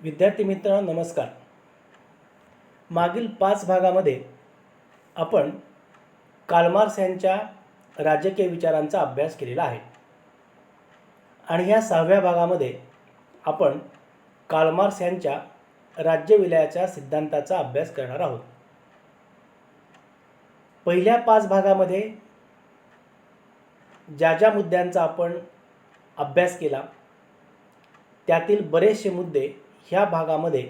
विद्यार्थी मित्रांनो नमस्कार. मागील 5 भागामध्ये आपण कार्ल मार्क्स यांच्या राजकीय विचारांचा अभ्यास केलेला आहे आणि ह्या 6व्या भागामध्ये आपण कार्ल मार्क्स यांच्या राज्यविलयाच्या सिद्धांताचा अभ्यास करणार आहोत. पहिल्या 5 भागामध्ये ज्या मुद्द्यांचा आपण अभ्यास केला त्यातील बरेचसे मुद्दे ह्या भागामध्ये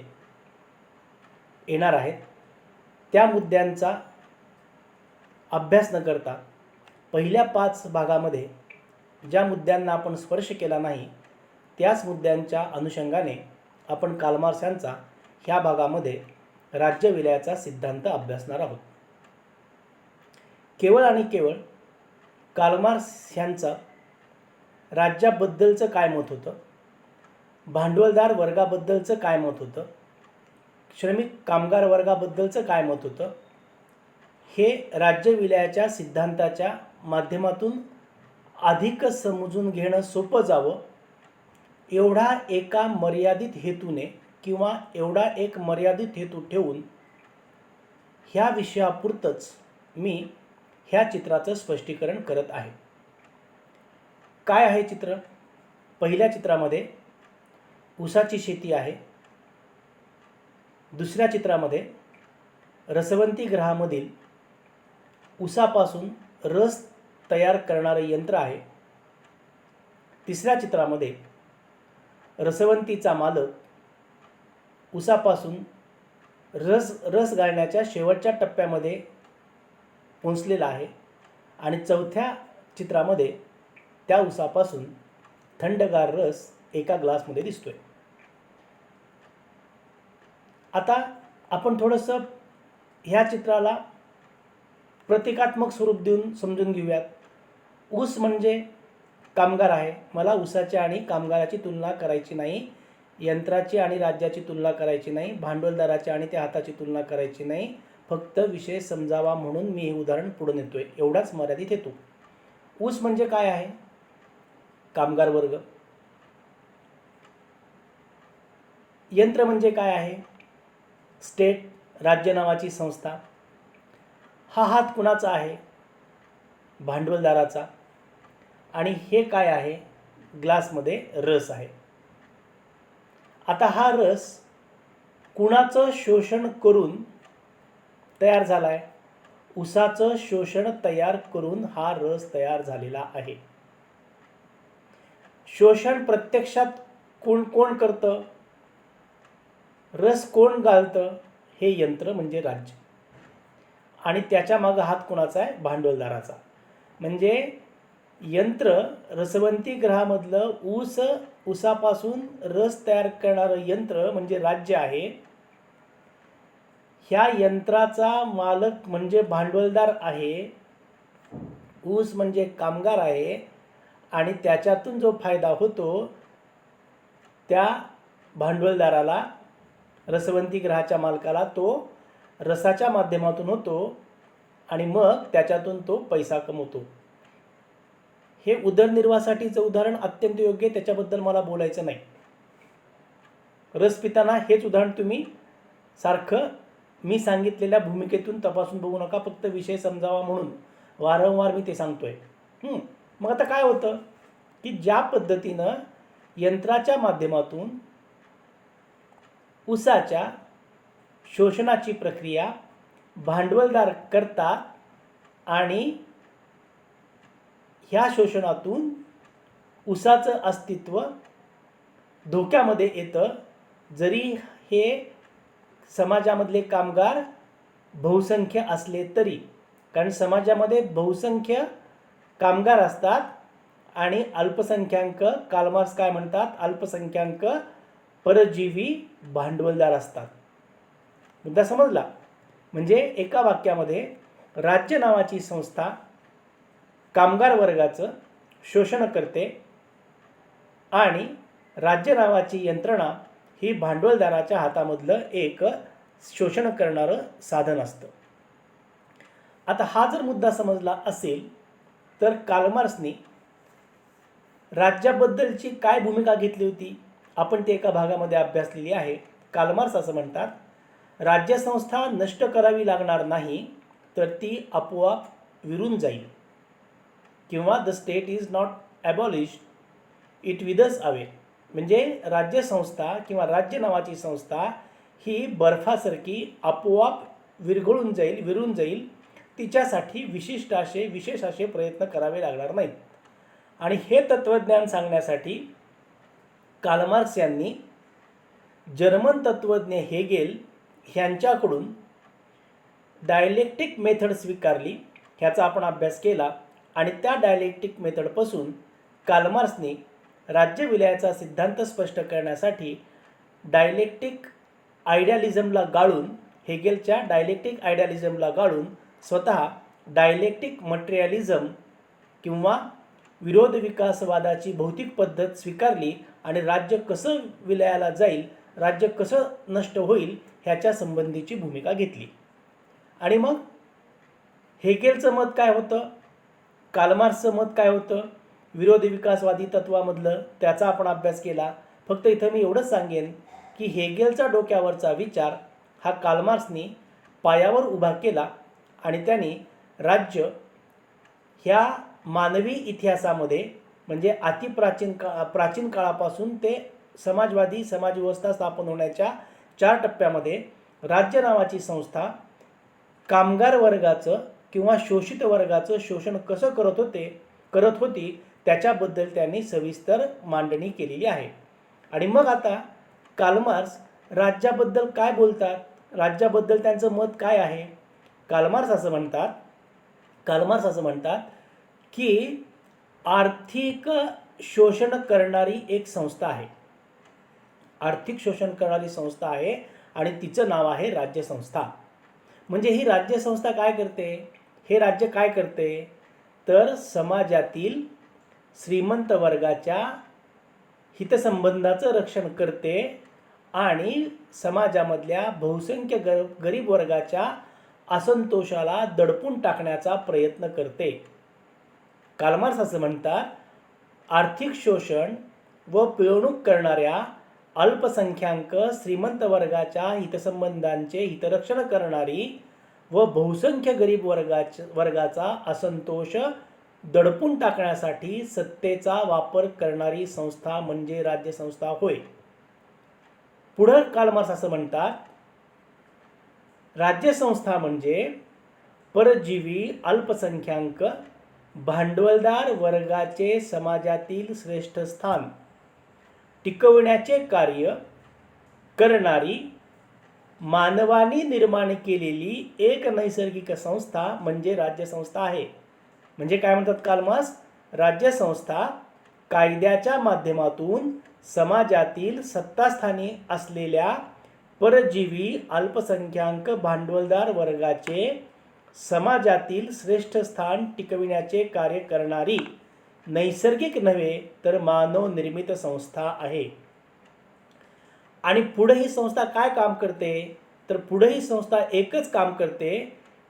येणार आहेत. त्या मुद्द्यांचा अभ्यास न करता पहिल्या 5 भागामध्ये ज्या मुद्द्यांना आपण स्पर्श केला नाही त्याच मुद्द्यांच्या अनुषंगाने आपण कार्ल मार्क्स यांचा ह्या भागामध्ये राज्यविलयाचा सिद्धांत अभ्यासणार आहोत. केवळ आणि केवळ कार्ल मार्क्स यांचा राज्याबद्दलचं काय मत होतं, भांडवलदार वर्गाबद्दलचं काय मत होतं, श्रमिक कामगार वर्गाबद्दलचं काय मत होतं, हे राज्यविलयाच्या सिद्धांताच्या माध्यमातून अधिक समजून घेणं सोपं जावं एवढा एका मर्यादित हेतूने किंवा एवढा एक मर्यादित हेतू ठेवून ह्या विषयापुरतंच मी ह्या चित्राचं स्पष्टीकरण करत आहे. काय आहे चित्र? पहिल्या चित्रामध्ये ऊसाची शेती आहे. दुसऱ्या चित्रामध्ये रसवंती गृहामधील ऊसापासून रस तयार करणारे यंत्र आहे. तिसऱ्या चित्रामध्ये रसवंतीचा मालक ऊसापासून रस गाळण्याच्या शेवटच्या टप्प्यामध्ये पोहोचलेला आहे आणि चौथ्या चित्रामध्ये त्या ऊसापासून थंडगार रस एका ग्लासमध्ये दिसतोय. आता आपण थोडंसं ह्या चित्राला प्रतिकात्मक स्वरूप देऊन समजून घेऊयात. ऊस म्हणजे कामगार आहे. मला ऊसाची आणि कामगाराची तुलना करायची नाही, यंत्राची आणि राज्याची तुलना करायची नाही, भांडवलदाराची आणि त्या हाताची तुलना करायची नाही. फक्त विषय समजावा म्हणून मी हे उदाहरण पुढे नेतोय, एवढाच मर्यादित हेतू. ऊस म्हणजे काय आहे? कामगार वर्ग. यंत्र म्हणजे काय आहे? स्टेट, राज्य नावाची संस्था. हा हात कुणाचा आहे? भांडवलदाराचा. आणि हे काय आहे? ग्लासमध्ये रस आहे. आता हा रस कुणाचं शोषण करून तयार झाला आहे? ऊसाचं शोषण तयार करून हा रस तयार झालेला आहे. शोषण प्रत्यक्षात कोण करतं? रस कोण गाळतं? हे यंत्र म्हणजे राज्य. आणि त्याच्या मागं हात कोणाचा आहे? भांडवलदाराचा. म्हणजे यंत्र रसवंती गृहामधलं ऊसापासून रस तयार करणारं यंत्र म्हणजे राज्य आहे. ह्या यंत्राचा मालक म्हणजे भांडवलदार आहे. ऊस म्हणजे कामगार आहे आणि त्याच्यातून जो फायदा होतो त्या भांडवलदाराला, रसवंती गृहाच्या मालकाला तो रसाच्या माध्यमातून होतो आणि मग त्याच्यातून तो पैसा कमवतो. हे उदरनिर्वाहासाठीचं उदाहरण अत्यंत योग्य आहे, त्याच्याबद्दल मला बोलायचं नाही. रस पिताना हेच उदाहरण तुम्ही सारखं मी सांगितलेल्या भूमिकेतून तपासून बघू नका, फक्त विषय समजावा म्हणून वारंवार मी ते सांगतोय. मग आता काय होतं की ज्या पद्धतीनं यंत्राच्या माध्यमातून ऊसाच्या शोषणाची प्रक्रिया भांडवलदार करतात आणि ह्या शोषणातून ऊसाचं अस्तित्व धोक्यामध्ये येतं. जरी हे समाजामधले कामगार बहुसंख्य असले तरी, कारण समाजामध्ये बहुसंख्य कामगार असतात आणि अल्पसंख्याक, कार्ल मार्क्स काय म्हणतात, अल्पसंख्याक परजीवी भांडवलदार असतात. मुद्दा समजला? म्हणजे एका वाक्यामध्ये राज्य नावाची संस्था कामगार वर्गाचं शोषण करते आणि राज्य नावाची यंत्रणा ही भांडवलदाराच्या हातामधलं एक शोषण करणारं साधन असतं. आता हा जर मुद्दा समजला असेल तर कार्ल मार्क्सनी राज्याबद्दलची काय भूमिका घेतली होती आपण ते एका भागामध्ये अभ्यासलेली आहे. कार्ल मार्क्स असं म्हणतात, राज्यसंस्था नष्ट करावी लागणार नाही, तर ती आपोआप विरून जाईल. किंवा the state is not abolished, it withers away. म्हणजे राज्यसंस्था किंवा राज्य नावाची संस्था ही बर्फासारखी आपोआप विरघळून जाईल, विरून जाईल. तिच्यासाठी विशेष असे प्रयत्न करावे लागणार नाहीत. आणि हे तत्त्वज्ञान सांगण्यासाठी कार्ल मार्क्स यांनी जर्मन तत्त्वज्ञ हेगेल ह्यांच्याकडून डायलेक्टिक मेथड स्वीकारली. ह्याचा आपण अभ्यास केला आणि त्या डायलेक्टिक मेथडपासून कार्ल मार्क्सने राज्यविलयाचा सिद्धांत स्पष्ट करण्यासाठी डायलेक्टिक आयडियालिझमला गाळून, हेगेलच्या डायलेक्टिक आयडियालिझमला गाळून स्वतः डायलेक्टिक मटेरियलिझम किंवा विरोध विकासवादाची भौतिक पद्धत स्वीकारली आणि राज्य कसं विलयाला जाईल, राज्य कसं नष्ट होईल ह्याच्या संबंधीची भूमिका घेतली. आणि मग हेगेलचं मत काय होतं, कार्ल मार्क्सचं मत काय होतं विरोध विकासवादी तत्वामधलं, त्याचा आपण अभ्यास केला. फक्त इथं मी एवढंच सांगेन की हेगेलचा डोक्यावरचा विचार हा कार्ल मार्क्सने पायावर उभा केला आणि त्यांनी राज्य ह्या मानवी इतिहासामध्ये म्हणजे प्राचीन काळापासून ते समाजव्यवस्था स्थापन होण्याच्या 4 टप्प्यामध्ये राज्य नावाची संस्था कामगार वर्गाचं किंवा शोषित वर्गाचं शोषण कसं करत होती त्याच्याबद्दल त्यांनी सविस्तर मांडणी केलेली आहे. आणि मग आता कार्ल मार्क्स राज्याबद्दल काय बोलतात, राज्याबद्दल त्यांचं मत काय आहे. कार्ल मार्क्स असं म्हणतात की आर्थिक शोषण करणारी एक संस्था आहे, आर्थिक शोषण करणारी संस्था आहे आणि तिचं नाव आहे राज्यसंस्था. म्हणजे ही राज्यसंस्था काय करते, हे राज्य काय करते तर समाजातील श्रीमंत वर्गाच्या हितसंबंधाचं रक्षण करते आणि समाजामधल्या बहुसंख्य गरीब वर्गाच्या असंतोषाला दडपून टाकण्याचा प्रयत्न करते. कार्ल मार्क्स असं म्हणतात, आर्थिक शोषण व पिळवणूक करणाऱ्या अल्पसंख्याक श्रीमंत वर्गाच्या हितसंबंधांचे हितरक्षण करणारी व बहुसंख्य गरीब वर्गाचा असंतोष दडपून टाकण्यासाठी सत्तेचा वापर करणारी संस्था म्हणजे राज्यसंस्था होय. पुढे कार्ल मार्क्स असं म्हणतात, राज्यसंस्था म्हणजे परजीवी अल्पसंख्याक भांडवलदार वर्गाचे समाजातील श्रेष्ठ स्थान टिकवण्याचे कार्य करणारी मानवाने निर्माण केलेली एक नैसर्गिक संस्था म्हणजे राज्यसंस्था आहे. म्हणजे काय म्हणतात कार्ल मार्क्स, राज्यसंस्था कायद्याच्या माध्यमातून समाजातील सत्तास्थानी असलेल्या परजीवी अल्पसंख्याक भांडवलदार वर्गाचे समाजातील श्रेष्ठ स्थान टिकविण्याचे कार्य करणारी नैसर्गिक नव्हे तर मानव निर्मित संस्था आहे. आणि पुढे ही संस्था काय काम करते तर पुढे ही संस्था एकच काम करते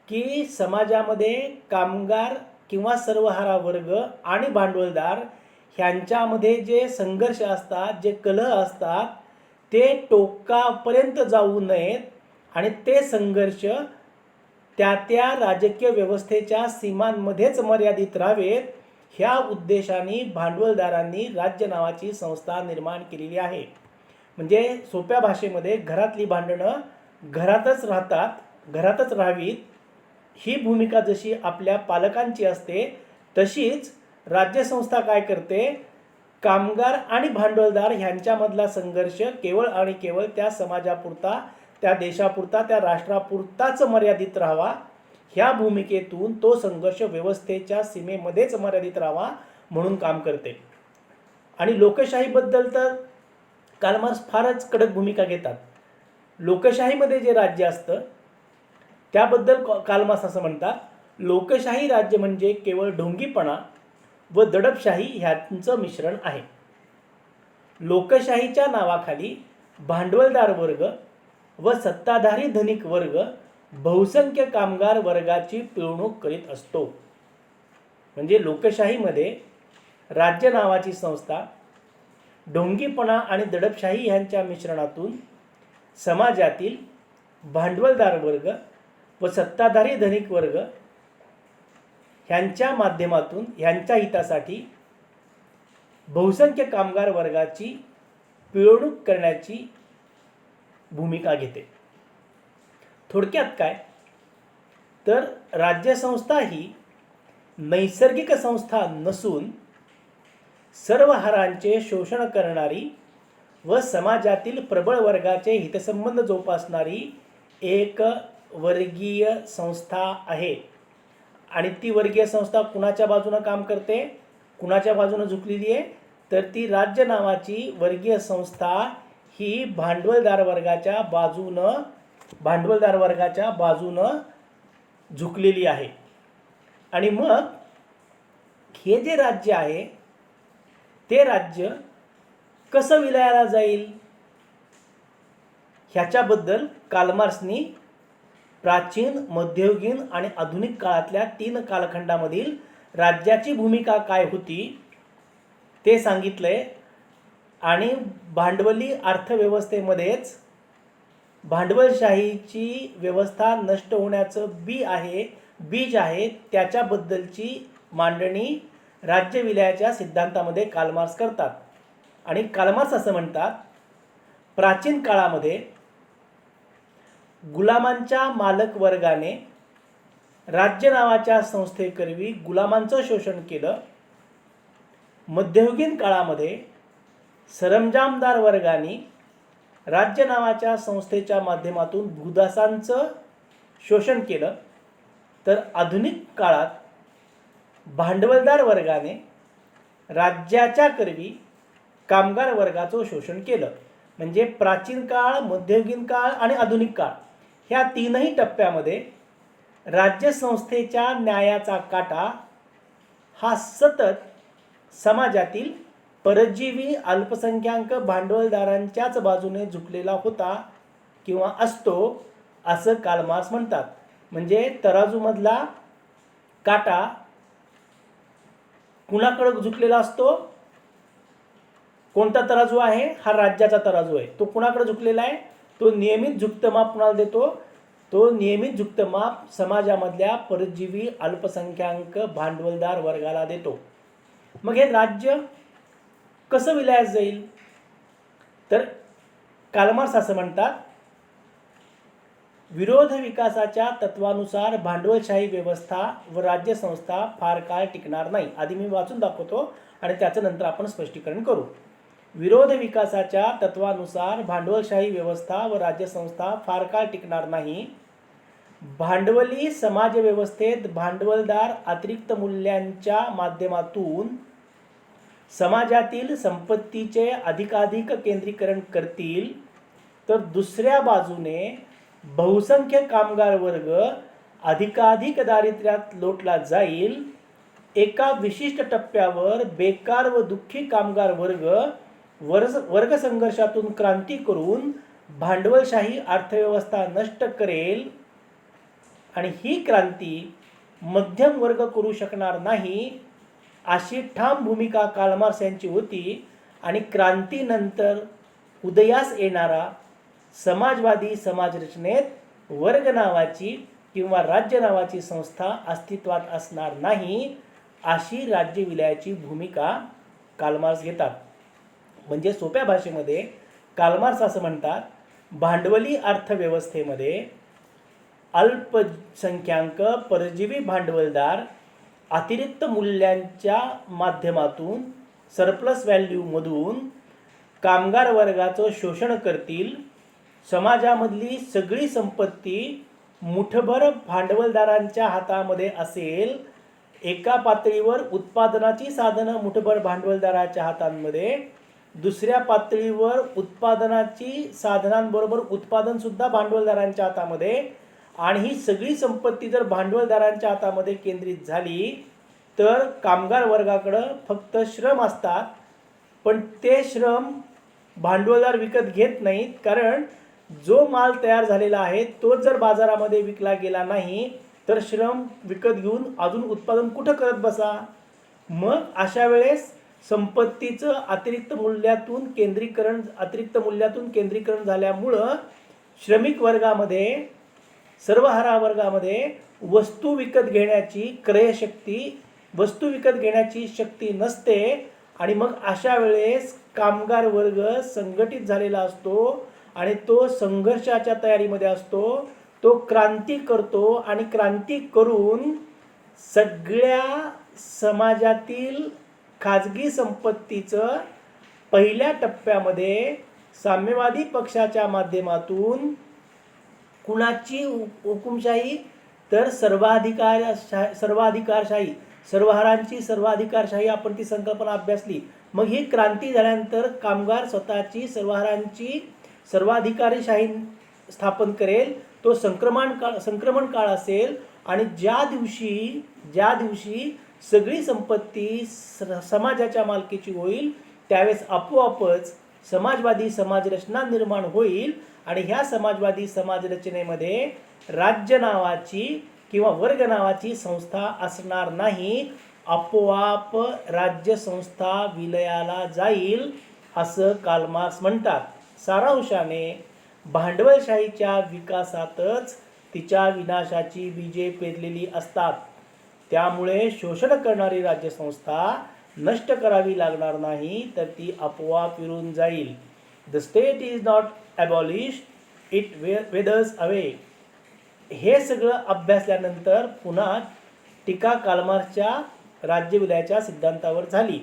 की समाजामध्ये कामगार किंवा सर्वहारा वर्ग आणि भांडवलदार ह्यांच्यामध्ये जे संघर्ष असतात, जे कलह असतात ते टोकापर्यंत जाऊ नयेत आणि ते संघर्ष त्या राजकीय व्यवस्थेच्या सीमांमध्येच मर्यादित राहावेत. ह्या उद्देशाने भांडवलदारांनी राज्य नावाची संस्था निर्माण केलेली आहे. म्हणजे सोप्या भाषेमध्ये घरातली भांडणं घरातच राहतात, घरातच राहावीत ही भूमिका जशी आपल्या पालकांची असते तशीच राज्यसंस्था काय करते, कामगार आणि भांडवलदार ह्यांच्यामधला संघर्ष केवळ आणि केवळ त्या समाजापुरता, त्या देशापुरता, त्या राष्ट्रापुरताच मर्यादित राहावा ह्या भूमिकेतून तो संघर्ष व्यवस्थेच्या सीमेमध्येच मर्यादित राहावा म्हणून काम करते. आणि लोकशाहीबद्दल तर कार्ल मार्क्स फारच कडक भूमिका घेतात. लोकशाहीमध्ये जे राज्य असतं त्याबद्दल कार्ल मार्क्स असं म्हणतात, लोकशाही राज्य म्हणजे केवळ ढोंगीपणा व दडपशाही ह्यांचं मिश्रण आहे. लोकशाहीच्या नावाखाली भांडवलदार वर्ग व सत्ताधारी धनिक वर्ग बहुसंख्य कामगार वर्गाची पिळवणूक करीत असतो. म्हणजे लोकशाहीमध्ये राज्य नावाची संस्था ढोंगीपणा आणि दडपशाही यांच्या मिश्रणातून समाजातील भांडवलदार वर्ग व सत्ताधारी धनिक वर्ग ह्यांच्या माध्यमातून ह्यांच्या हितासाठी बहुसंख्य कामगार वर्गाची पिळवणूक करण्याची भूमिका घेते. थोडक्यात काय तर राज्यसंस्था ही नैसर्गिक संस्था नसून सर्व हारांचे शोषण करणारी व समाजातील प्रबळ वर्गाचे हितसंबंध जोपासणारी एक वर्गीय संस्था आहे. आणि ती वर्गीय संस्था कुणाच्या बाजूने काम करते, कुणाच्या बाजूने झुकलेली आहे, तर ती राज्य नावाची वर्गीय संस्था ही भांडवलदार वर्गाच्या बाजूनं झुकलेली आहे. आणि मग हे जे राज्य आहे ते राज्य कसं विलयाला जाईल ह्याच्याबद्दल कार्ल मार्क्सनी प्राचीन, मध्ययुगीन आणि आधुनिक काळातल्या 3 कालखंडामधील राज्याची भूमिका काय होती ते सांगितलंय. आणि भांडवली अर्थव्यवस्थेमध्येच भांडवलशाहीची व्यवस्था नष्ट होण्याचं बीज आहे त्याच्याबद्दलची मांडणी राज्य विलयाच्या सिद्धांतामध्ये कार्ल मार्क्स करतात. आणि कार्ल मार्क्स असं म्हणतात, प्राचीन काळामध्ये गुलामांच्या मालक वर्गाने राज्य नावाच्या संस्थेकरवी गुलामांचं शोषण केलं. मध्ययुगीन काळामध्ये सरंजामदार वर्गाने राज्य नावाच्या संस्थेच्या माध्यमातून भूदासांचं शोषण केलं. तर आधुनिक काळात भांडवलदार वर्गाने राज्याच्या करवी कामगार वर्गाचं शोषण केलं. म्हणजे प्राचीन काळ, मध्ययुगीन काळ आणि आधुनिक काळ ह्या 3ही टप्प्यामध्ये राज्यसंस्थेच्या न्यायाचा काटा हा सतत समाजातील परजीवी अल्पसंख्याक भांडवलदारांच्याच बाजूने झुकलेला होता किंवा असतो असं कार्ल मार्क्स म्हणतात. म्हणजे तराजूमधला काटा कुणाकडे झुकलेला असतो? कोणता तराजू आहे? हा राज्याचा तराजू आहे. तो कुणाकडे झुकलेला आहे? तो नियमित झुकतं कुणाला देतो? तो नियमित झुकतं समाजामधल्या परजीवी अल्पसंख्याक भांडवलदार वर्गाला देतो. मग हे राज्य कसं विलयास जाईल? तर कार्ल मार्क्स असं म्हणतात, विरोध विकासाच्या तत्वानुसार भांडवलशाही व्यवस्था व राज्यसंस्था फार काळ टिकणार नाही. आधी मी वाचून दाखवतो आणि त्याचं नंतर आपण स्पष्टीकरण करू. विरोध विकासाच्या तत्वानुसार भांडवलशाही व्यवस्था व राज्यसंस्था फार काळ टिकणार नाही. भांडवली समाजव्यवस्थेत भांडवलदार अतिरिक्त मूल्यांच्या माध्यमातून समाजातील संपत्तीचे अधिकाधिक केंद्रीकरण करतील, तर दुसऱ्या बाजूने बहुसंख्य कामगार वर्ग अधिकाधिक दारिद्र्यात लोटला जाईल. एका विशिष्ट टप्प्यावर बेकार व दुःखी कामगार वर्ग संघर्षातून क्रांती करून भांडवलशाही अर्थव्यवस्था नष्ट करेल. आणि ही क्रांती मध्यम वर्ग करू शकणार नाही अशी ठाम भूमिका कार्ल मार्क्स यांची होती. आणि क्रांतीनंतर उदयास येणारा समाजवादी समाजरचनेत वर्ग नावाची किंवा राज्य नावाची संस्था अस्तित्वात असणार नाही अशी राज्य विलयाची भूमिका कार्ल मार्क्स घेतात. म्हणजे सोप्या भाषेमध्ये कार्ल मार्क्स असं म्हणतात, भांडवली अर्थव्यवस्थेमध्ये अल्पसंख्याक परजीवी भांडवलदार अतिरिक्त मूल्यांच्या माध्यमातून सरप्लस व्हॅल्यूमधून कामगार वर्गाचं शोषण करतील. समाजामधली सगळी संपत्ती मुठभर भांडवलदारांच्या हातामध्ये असेल. एका पातळीवर उत्पादनाची साधनं मुठभर भांडवलदाराच्या हातांमध्ये, दुसऱ्या पातळीवर उत्पादनाची साधनांबरोबर उत्पादन सुद्धा भांडवलदारांच्या हातामध्ये. आणि ही सगळी संपत्ती जर भांडवलदारांच्या हातामध्ये केंद्रित झाली तर कामगार वर्गाकडं फक्त श्रम असतात, पण ते श्रम भांडवलदार विकत घेत नाहीत. कारण जो माल तयार झालेला आहे तो जर बाजारामध्ये विकला गेला नाही तर श्रम विकत घेऊन अजून उत्पादन कुठं करत बसा? मग अशा वेळेस संपत्तीचं अतिरिक्त मूल्यातून केंद्रीकरण झाल्यामुळं श्रमिक वर्गामध्ये, सर्वहारा वर्गामध्ये वस्तू विकत घेण्याची शक्ती नसते आणि मग अशा वेळेस कामगार वर्ग संघटित झालेला असतो आणि तो संघर्षाच्या तयारीमध्ये असतो. तो क्रांती करतो आणि क्रांती करून सगळ्या समाजातील खाजगी संपत्तीचं पहिल्या टप्प्यामध्ये साम्यवादी पक्षाच्या माध्यमातून कुणाची हुकुमशाही, तर सर्वाधिकारशाही, सर्वहारांची सर्वाधिकारशाही आपण ती संकल्पना अभ्यासली. मग ही क्रांती झाल्यानंतर कामगार स्वतःची सर्वहारांची सर्वाधिकारीशाही स्थापन करेल. तो संक्रमण काळ असेल आणि ज्या दिवशी सगळी संपत्ती समाजाच्या मालकीची होईल त्यावेळेस आपोआपच समाजवादी समाजरचना निर्माण होईल आणि ह्या समाजवादी समाजरचनेमध्ये राज्य नावाची किंवा वर्ग नावाची संस्था असणार नाही. आपोआप राज्य संस्था विलयाला जाईल असं कार्ल मार्क्स म्हणतात. सारांशाने भांडवलशाहीच्या विकासातच तिच्या विनाशाची बीजे पेरलेली असतात. त्यामुळे शोषण करणारी राज्यसंस्था नष्ट करावी लागणार नाही, तर ती आपोआप विरून जाईल. The state is not abolished, it वेदर्स away. हे सगळं अभ्यासल्यानंतर पुन्हा टीका कार्ल मार्क्सच्या राज्यविलयाच्या सिद्धांतावर झाली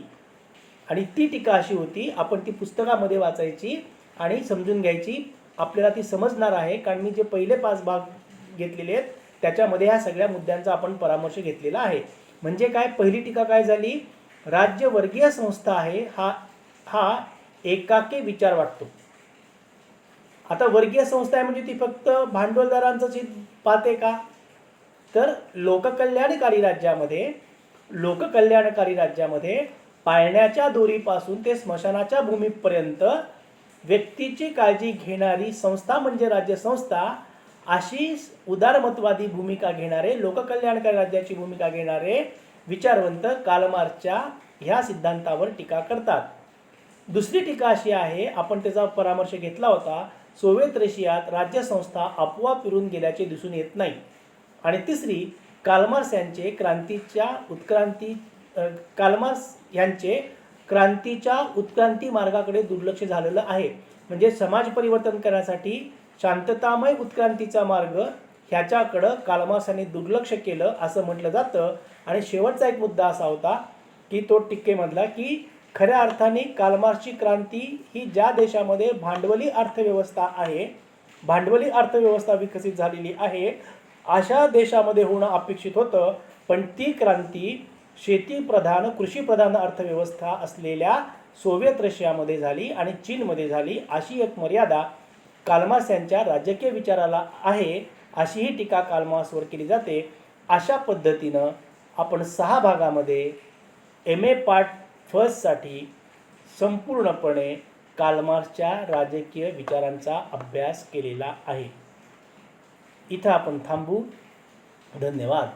आणि ती टीका अशी होती, आपण ती पुस्तकामध्ये वाचायची आणि समजून घ्यायची. आपल्याला ती समजणार आहे कारण मी जे पहिले 5 भाग घेतलेले आहेत त्याच्यामध्ये ह्या सगळ्या मुद्द्यांचा आपण परामर्श घेतलेला आहे. म्हणजे काय, पहिली टीका काय झाली, राज्य वर्गीय संस्था आहे हा एकाकी विचार वाटतो. आता वर्गीय संस्था आहे म्हणजे ती फक्त भांडवलदारांचंच हित पाहते का, तर लोककल्याणकारी राज्यामध्ये पाळण्याच्या दोरीपासून ते स्मशानाच्या भूमीपर्यंत व्यक्तीची काळजी घेणारी संस्था म्हणजे राज्यसंस्था. अशी उदारमतवादी भूमिका घेणारे, लोककल्याणकारी राज्याची भूमिका घेणारे विचारवंत कार्ल मार्क्सच्या ह्या सिद्धांतावर टीका करतात. दुसरी टीका अशी आहे, आपण त्याचा परामर्श घेतला होता, सोव्हिएत रशियात राज्यसंस्था आपोआप विरून गेल्याचे दिसून येत नाही. आणि तिसरी, कार्ल मार्क्स यांचे क्रांतीच्या उत्क्रांती मार्गाकडे दुर्लक्ष झालेलं आहे. म्हणजे समाज परिवर्तन करण्यासाठी शांततामय उत्क्रांतीचा मार्ग ह्याच्याकडं कार्ल मार्क्स यांनी दुर्लक्ष केलं असं म्हटलं जातं. आणि शेवटचा एक मुद्दा असा होता की तो टीकेमधला, की खऱ्या अर्थाने कार्ल मार्क्सची क्रांती ही ज्या देशामध्ये भांडवली अर्थव्यवस्था विकसित झालेली आहे अशा देशामध्ये होणं अपेक्षित होतं, पण ती क्रांती शेतीप्रधान कृषीप्रधान अर्थव्यवस्था असलेल्या सोव्हिएत रशियामध्ये झाली आणि चीनमध्ये झाली. अशी एक मर्यादा कार्ल मार्क्स यांच्या राजकीय विचाराला आहे, अशी ही टीका कार्ल मार्क्सवर केली जाते. अशा पद्धतीनं आपण 6 भागामध्ये MA पार्ट फर्स्टसाठी संपूर्णपणे कार्ल मार्क्सच्या राजकीय विचारांचा अभ्यास केलेला आहे. इथं आपण थांबू. धन्यवाद.